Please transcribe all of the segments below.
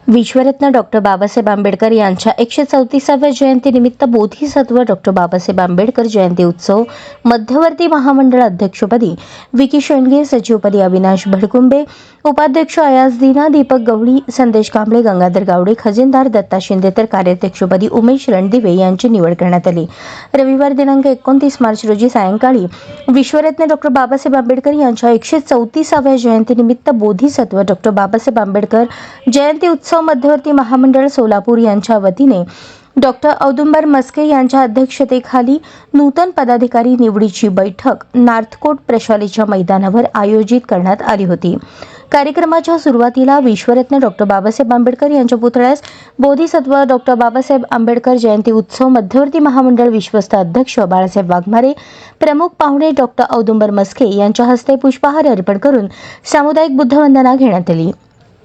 विश्वरत्न doctor Babasaheb Ambedkar यांच्या 134व्या जयंतीनिमित्त Bodhisattva doctor Babasaheb Ambedkar जयंती उत्सव मध्यवर्ती महामंडळ अध्यक्षपदी विकी शेंडगे, सचिवपदी अविनाश भडकुंबे, उपाध्यक्ष अयाज दीना, दीपक गवळी, संदेश कांबळे, गंगाधर गावडे, खजिनदार दत्ता शिंदे तर कार्याध्यक्षपदी उमेश रणदिवे यांची निवड करण्यात आली. रविवार दिनांक 29 मार्च रोजी सायंकाळी विश्वरत्न डॉक्टर बाबासाहेब आंबेडकर यांच्या 134व्या जयंतीनिमित्त बोधिसत्व डॉक्टर बाबासाहेब आंबेडकर जयंती उत्सव मध्यवर्ती महामंडळ सोलापूर यांच्या वतीने डॉक्टर औदुंबर मस्के यांच्या अध्यक्षतेखाली नूतन पदाधिकारी निवडीची बैठक नार्थकोट प्रशालेच्या मैदानावर आयोजित करण्यात आली होती. कार्यक्रमाच्या सुरुवातीला विश्वरत्न डॉक्टर बाबासाहेब आंबेडकर यांच्या पुतळ्यास बोधिसत्व डॉक्टर बाबासाहेब आंबेडकर जयंती उत्सव मध्यवर्ती महामंडळ विश्वस्त अध्यक्ष बाळासाहेब वाघमारे, प्रमुख पाहुणे डॉक्टर औदुंबर मस्के यांच्या हस्ते पुष्पहार अर्पण करून सामुदायिक बुद्धवंदना घेण्यात आली.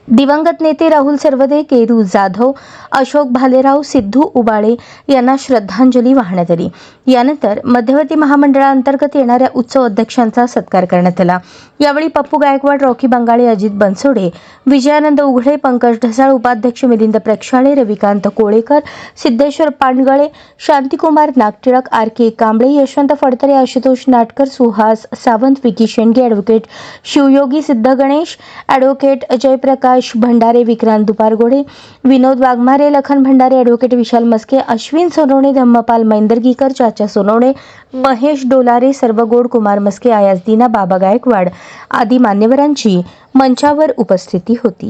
दिवंगत नेते राहुल सरवदे, केरू जाधव, अशोक भालेराव, सिद्धू उबाळे यांना श्रद्धांजली वाहण्यात आली. यानंतर मध्यवर्ती महामंडळाअंतर्गत येणाऱ्या उत्सव अध्यक्षांचा सत्कार करण्यात आला. यावेळी पप्पू गायकवाड, रॉकी बंगाळे, अजित बनसोडे, विजयानंद उघडे, पंकज ढसाळ, उपाध्यक्ष मिलिंद प्रक्षाळे, रविकांत कोळेकर, सिद्धेश्वर पांडगळे, शांतिकुमार नागटिळक, आर के कांबळे, यशवंत फडतरे, आशुतोष नाटकर, सुहास सावंत, विकी शेंडगे, ॲडव्होकेट शिवयोगी सिद्धगणेश, ॲडव्होकेट जयप्रकाश भंडारे, विक्रांत दुपारगोडे, विनोद वाघमारे, लखन भंडारे, ॲडव्होकेट विशाल मस्के, अश्विन सोनवणे, धम्मपाल मैंदरगीकर, चाचा सोनवणे, महेश डोलारे, सर्वगोड, कुमार मस्के, अयाज दीना, बाबा गायकवाड आदी मान्यवरांची मंचावर उपस्थिती होती.